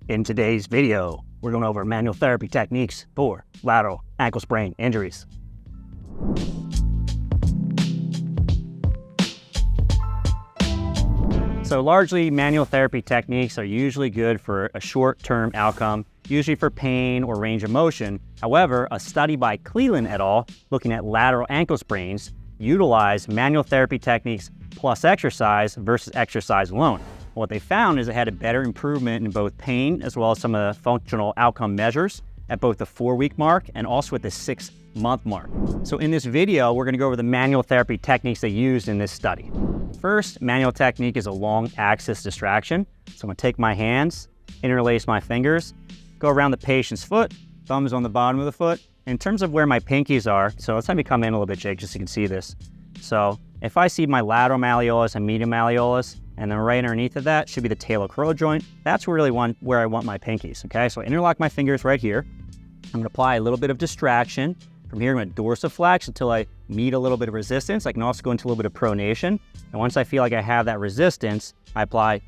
In today's video, we're going over manual therapy techniques for lateral ankle sprain injuries. So largely, manual therapy techniques are usually good for a short-term outcome, usually for pain or range of motion. However, a study by Cleland et al. Looking at lateral ankle sprains utilized manual therapy techniques plus exercise versus exercise alone. What they found is it had a better improvement in both pain as well as some of the functional outcome measures at both the 4-week mark and also at the 6-month mark. So in this video, we're going to go over the manual therapy techniques they used in this study. First manual technique is a long axis distraction. So I'm going to take my hands, interlace my fingers, go around the patient's foot, thumbs on the bottom of the foot. In terms of where my pinkies are, so let's have me come in a little bit, Jake, just so you can see this. So if I see my lateral malleolus and medial malleolus, and then right underneath of that should be the talo-curl joint, that's really where I want my pinkies, okay? So I interlock my fingers right here. I'm gonna apply a little bit of distraction. From here, I'm gonna dorsiflex until I meet a little bit of resistance. I can also go into a little bit of pronation. And once I feel like I have that resistance, I apply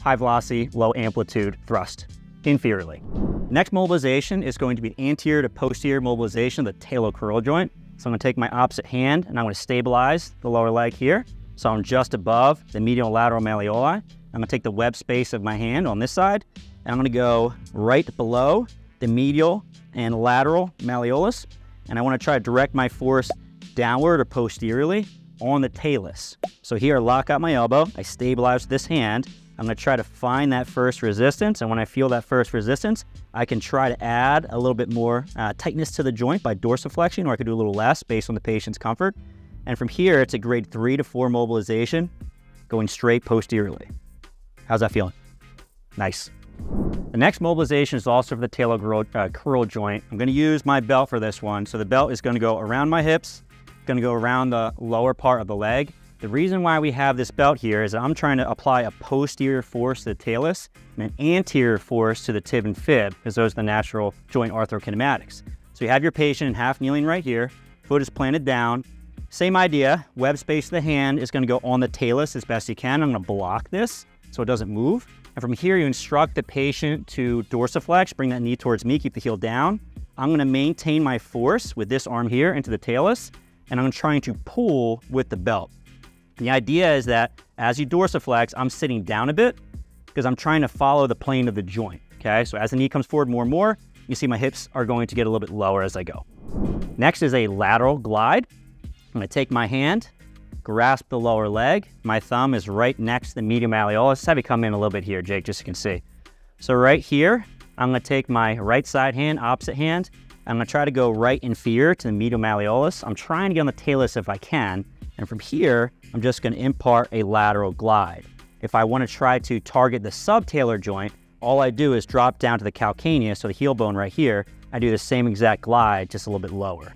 high velocity, low amplitude thrust inferiorly. Next mobilization is going to be anterior to posterior mobilization of the talo-curl joint. So I'm gonna take my opposite hand and I'm gonna stabilize the lower leg here. So I'm just above the medial lateral malleoli. I'm gonna take the web space of my hand on this side, and I'm gonna go right below the medial and lateral malleolus. And I wanna try to direct my force downward or posteriorly on the talus. So here I lock out my elbow, I stabilize this hand. I'm gonna try to find that first resistance, and when I feel that first resistance, I can try to add a little bit more tightness to the joint by dorsiflexion, or I could do a little less based on the patient's comfort. And from here, it's a grade 3 to 4 mobilization, going straight posteriorly. How's that feeling? Nice. The next mobilization is also for the talo-curl joint. I'm gonna use my belt for this one. So the belt is gonna go around my hips, gonna go around the lower part of the leg. The reason why we have this belt here is that I'm trying to apply a posterior force to the talus and an anterior force to the tib and fib, because those are the natural joint arthrokinematics. So you have your patient in half kneeling right here, foot is planted down. Same idea, web space of the hand is gonna go on the talus as best you can. I'm gonna block this so it doesn't move. And from here, you instruct the patient to dorsiflex, bring that knee towards me, keep the heel down. I'm gonna maintain my force with this arm here into the talus, and I'm trying to pull with the belt. The idea is that as you dorsiflex, I'm sitting down a bit because I'm trying to follow the plane of the joint, okay? So as the knee comes forward more and more, you see my hips are going to get a little bit lower as I go. Next is a lateral glide. I'm gonna take my hand, grasp the lower leg. My thumb is right next to the medial malleolus. Let's have you come in a little bit here, Jake, just so you can see. So right here, I'm gonna take my right side hand, opposite hand. I'm gonna try to go right inferior to the medial malleolus. I'm trying to get on the talus if I can. And from here, I'm just gonna impart a lateral glide. If I wanna try to target the subtalar joint, all I do is drop down to the calcaneus, so the heel bone right here. I do the same exact glide, just a little bit lower.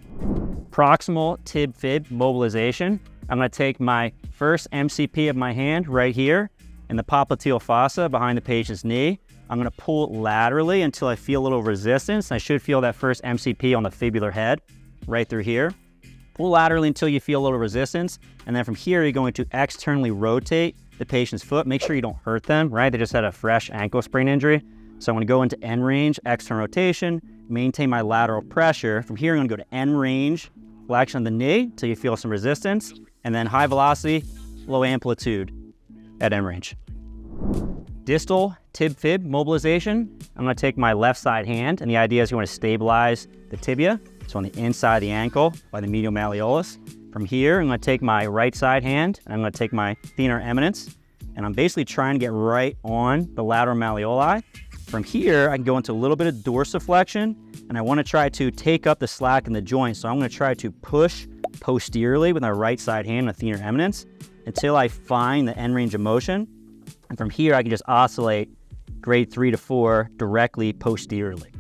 Proximal tib-fib mobilization. I'm gonna take my first MCP of my hand right here in the popliteal fossa behind the patient's knee. I'm gonna pull laterally until I feel a little resistance. I should feel that first MCP on the fibular head right through here. Pull laterally until you feel a little resistance. And then from here, you're going to externally rotate the patient's foot. Make sure you don't hurt them, right? They just had a fresh ankle sprain injury. So I'm gonna go into end range, external rotation, maintain my lateral pressure. From here, I'm gonna go to end range, flexion of the knee till you feel some resistance, and then high velocity, low amplitude at end range. Distal Tibfib mobilization. I'm gonna take my left side hand, and the idea is you wanna stabilize the tibia, so on the inside of the ankle by the medial malleolus. From here, I'm gonna take my right side hand, and I'm gonna take my thenar eminence, and I'm basically trying to get right on the lateral malleoli. From here, I can go into a little bit of dorsiflexion, and I wanna try to take up the slack in the joint. So I'm gonna try to push posteriorly with my right side hand, my thenar eminence, until I find the end range of motion. And from here, I can just oscillate grade 3 to 4 directly posteriorly.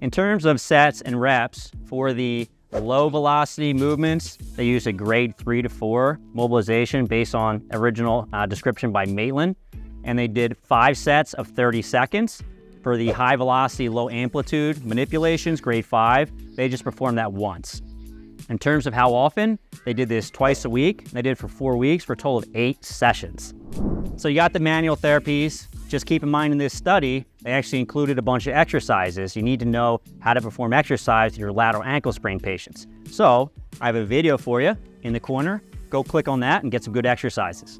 In terms of sets and reps, for the low velocity movements, they use a grade 3 to 4 mobilization based on original description by Maitland. And they did 5 sets of 30 seconds. For the high velocity, low amplitude manipulations, grade 5, they just performed that once. In terms of how often, they did this twice a week. They did it for 4 weeks for a total of 8 sessions. So you got the manual therapies, Just keep in mind in this study, they actually included a bunch of exercises. You need to know how to perform exercise in your lateral ankle sprain patients. So I have a video for you in the corner. Go click on that and get some good exercises.